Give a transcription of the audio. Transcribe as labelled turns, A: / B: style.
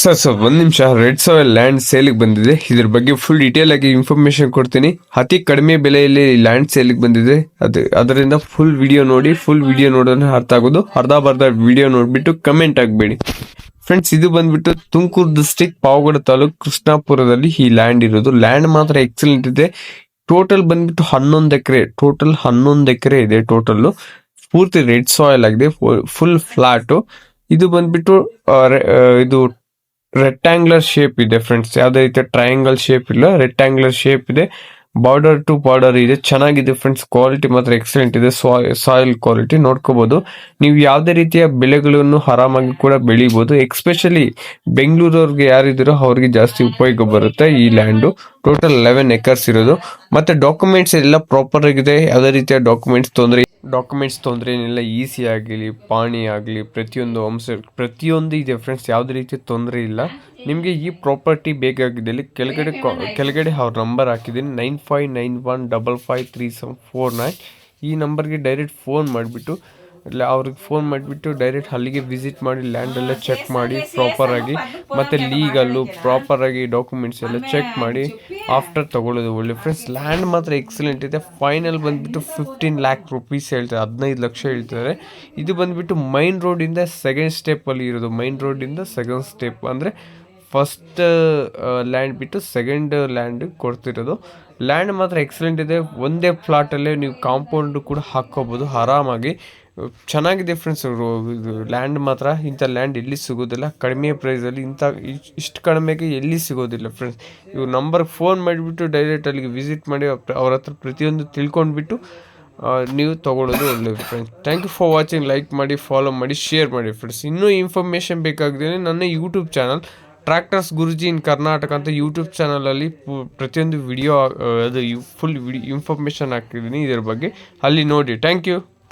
A: Sir ಒಂದ್ ನಿಮಿಷ. Red soil land ಸೇಲಿಗೆ ಬಂದಿದೆ. ಇದ್ರ ಬಗ್ಗೆ ಫುಲ್ ಡೀಟೇಲ್ ಆಗಿ ಇನ್ಫಾರ್ಮೇಶನ್ ಕೊಡ್ತೀನಿ. ಅತಿ ಕಡಿಮೆ ಬೆಲೆಯಲ್ಲಿ ಲ್ಯಾಂಡ್ ಸೇಲಿಗೆ ಬಂದಿದೆ. ಅದರಿಂದ ಫುಲ್ ವಿಡಿಯೋ ನೋಡಿ. ಫುಲ್ ವಿಡಿಯೋ ನೋಡೋಣ ಅರ್ಥ ಆಗೋದು. ಅರ್ಧ ವಿಡಿಯೋ ನೋಡ್ಬಿಟ್ಟು ಕಮೆಂಟ್ ಆಗಬೇಡಿ ಫ್ರೆಂಡ್ಸ್. ಇದು ಬಂದ್ಬಿಟ್ಟು ತುಮಕೂರು ಡಿಸ್ಟ್ರಿಕ್ಟ್ ಪಾವಗಡ ತಾಲೂಕು ಕೃಷ್ಣಾಪುರದಲ್ಲಿ ಈ ಲ್ಯಾಂಡ್ ಇರೋದು. ಲ್ಯಾಂಡ್ ಮಾತ್ರ ಎಕ್ಸಲೆಂಟ್ ಇದೆ. ಟೋಟಲ್ ಬಂದ್ಬಿಟ್ಟು 11 ಎಕರೆ. ಟೋಟಲ್ 11 ಎಕರೆ ಇದೆ. ಟೋಟಲ್ ಪೂರ್ತಿ ರೆಡ್ ಸಾಯಿಲ್ ಆಗಿದೆ. Full flat. ಇದು ಬಂದ್ಬಿಟ್ಟು ಇದು ರೆಕ್ಟಾಂಗ್ಯುಲರ್ ಶೇಪ್ ಇದೆ ಫ್ರೆಂಡ್ಸ್. ಯಾವುದೇ ರೀತಿಯ ಟ್ರಯಾಂಗಲ್ ಶೇಪ್ ಇಲ್ಲ, ರೆಕ್ಟಾಂಗ್ಯುಲರ್ ಶೇಪ್ ಇದೆ. ಬಾರ್ಡರ್ ಟು ಬಾರ್ಡರ್ ಇದೆ. ಚೆನ್ನಾಗಿದೆ ಫ್ರೆಂಡ್ಸ್. ಕ್ವಾಲಿಟಿ ಮಾತ್ರ ಎಕ್ಸಲೆಂಟ್ ಇದೆ. ಸಾಯಿಲ್ ಕ್ವಾಲಿಟಿ ನೋಡ್ಕೋಬಹುದು. ನೀವು ಯಾವುದೇ ರೀತಿಯ ಬೆಳೆಗಳನ್ನು ಆರಾಮಾಗಿ ಕೂಡ ಬೆಳಿಬಹುದು. ಎಕ್ಸ್ಪೆಷಲಿ ಬೆಂಗಳೂರವ್ರಿಗೆ ಯಾರಿದ್ದೀರೋ ಅವ್ರಿಗೆ ಜಾಸ್ತಿ ಉಪಯೋಗ ಬರುತ್ತೆ ಈ ಲ್ಯಾಂಡು. ಟೋಟಲ್ 11 ಎಕರ್ಸ್ ಇರೋದು. ಮತ್ತೆ ಡಾಕ್ಯುಮೆಂಟ್ಸ್ ಎಲ್ಲ ಪ್ರಾಪರ್ ಆಗಿದೆ. ಯಾವುದೇ ರೀತಿಯ ಡಾಕ್ಯುಮೆಂಟ್ಸ್ ತೊಂದರೆ ಏನಿಲ್ಲ. ಈಸಿ ಆಗಲಿ, ಪಾಣಿ ಆಗಲಿ, ಪ್ರತಿಯೊಂದು ಇದೆ ಫ್ರೆಂಡ್ಸ್. ಯಾವುದೇ ರೀತಿ ತೊಂದರೆ ಇಲ್ಲ. ನಿಮಗೆ ಈ ಪ್ರಾಪರ್ಟಿ ಬೇಕಾಗಿದ್ದಲ್ಲಿ ಕೆಳಗಡೆ ಅವ್ರ ನಂಬರ್ ಹಾಕಿದ್ದೀನಿ, 9591553749. ಈ ನಂಬರ್ಗೆ ಡೈರೆಕ್ಟ್ ಫೋನ್ ಮಾಡಿಬಿಟ್ಟು ಅವ್ರಿಗೆ ಫೋನ್ ಮಾಡಿಬಿಟ್ಟು ಡೈರೆಕ್ಟ್ ಅಲ್ಲಿಗೆ ವಿಸಿಟ್ ಮಾಡಿ ಲ್ಯಾಂಡ್ ಎಲ್ಲ ಚೆಕ್ ಮಾಡಿ ಪ್ರಾಪರ್ ಆಗಿ, ಮತ್ತೆ ಲೀಗಲ್ಲು ಪ್ರಾಪರ್ ಆಗಿ ಡಾಕ್ಯುಮೆಂಟ್ಸ್ ಎಲ್ಲ ಚೆಕ್ ಮಾಡಿ ಆಫ್ಟರ್ ತಗೊಳ್ಳೋದು ಒಳ್ಳೆ ಫ್ರೆಂಡ್ಸ್. ಲ್ಯಾಂಡ್ ಮಾತ್ರ ಎಕ್ಸಲೆಂಟ್ ಇದೆ. ಫೈನಲ್ ಬಂದ್ಬಿಟ್ಟು 15 lakh rupees ಹೇಳ್ತಾರೆ, 15 ಲಕ್ಷ ಹೇಳ್ತಾರೆ. ಇದು ಬಂದ್ಬಿಟ್ಟು ಮೈನ್ ರೋಡಿಂದ ಸೆಕೆಂಡ್ ಸ್ಟೆಪ್ಪಲ್ಲಿ ಇರೋದು. ಮೈನ್ ರೋಡಿಂದ ಸೆಕೆಂಡ್ ಸ್ಟೆಪ್ ಅಂದರೆ ಫಸ್ಟ್ ಲ್ಯಾಂಡ್ ಬಿಟ್ಟು ಸೆಕೆಂಡ್ ಲ್ಯಾಂಡ್ ಕೊಡ್ತಿರೋದು. ಲ್ಯಾಂಡ್ ಮಾತ್ರ ಎಕ್ಸಲೆಂಟ್ ಇದೆ. ಒಂದೇ ಫ್ಲಾಟಲ್ಲೇ ನೀವು ಕಾಂಪೌಂಡ್ ಕೂಡ ಹಾಕ್ಕೋಬೋದು ಆರಾಮಾಗಿ. ಚೆನ್ನಾಗಿದೆ ಫ್ರೆಂಡ್ಸ್. ಇದು ಲ್ಯಾಂಡ್ ಮಾತ್ರ ಇಂಥ ಲ್ಯಾಂಡ್ ಎಲ್ಲಿ ಸಿಗೋದಿಲ್ಲ. ಕಡಿಮೆ ಪ್ರೈಸಲ್ಲಿ ಇಷ್ಟು ಕಡಿಮೆಗೆ ಎಲ್ಲಿ ಸಿಗೋದಿಲ್ಲ ಫ್ರೆಂಡ್ಸ್. ಇವ್ರ ನಂಬರ್ಗೆ ಫೋನ್ ಮಾಡಿಬಿಟ್ಟು ಡೈರೆಕ್ಟ್ ಅಲ್ಲಿಗೆ ವಿಸಿಟ್ ಮಾಡಿ ಅವ್ರ ಹತ್ರ ಪ್ರತಿಯೊಂದು ತಿಳ್ಕೊಂಡ್ಬಿಟ್ಟು ನೀವು ತೊಗೊಳ್ಳೋದು ಒಳ್ಳೆಯದು friends. Thank you for watching. Like ಮಾಡಿ, ಫಾಲೋ ಮಾಡಿ, ಶೇರ್ ಮಾಡಿ ಫ್ರೆಂಡ್ಸ್. ಇನ್ನೂ ಇನ್ಫಾರ್ಮೇಷನ್ ಬೇಕಾಗಿದೆ ನನ್ನ YouTube channel tractors Guruji in Karnataka ಅಂತ ಯೂಟ್ಯೂಬ್ ಚಾನಲಲ್ಲಿ ಪ್ರತಿಯೊಂದು ವಿಡಿಯೋ ಅದು ಫುಲ್ ಇನ್ಫಾರ್ಮೇಷನ್ ಹಾಕಿದ್ದೀನಿ ಇದ್ರ ಬಗ್ಗೆ. ಅಲ್ಲಿ ನೋಡಿ. Thank you.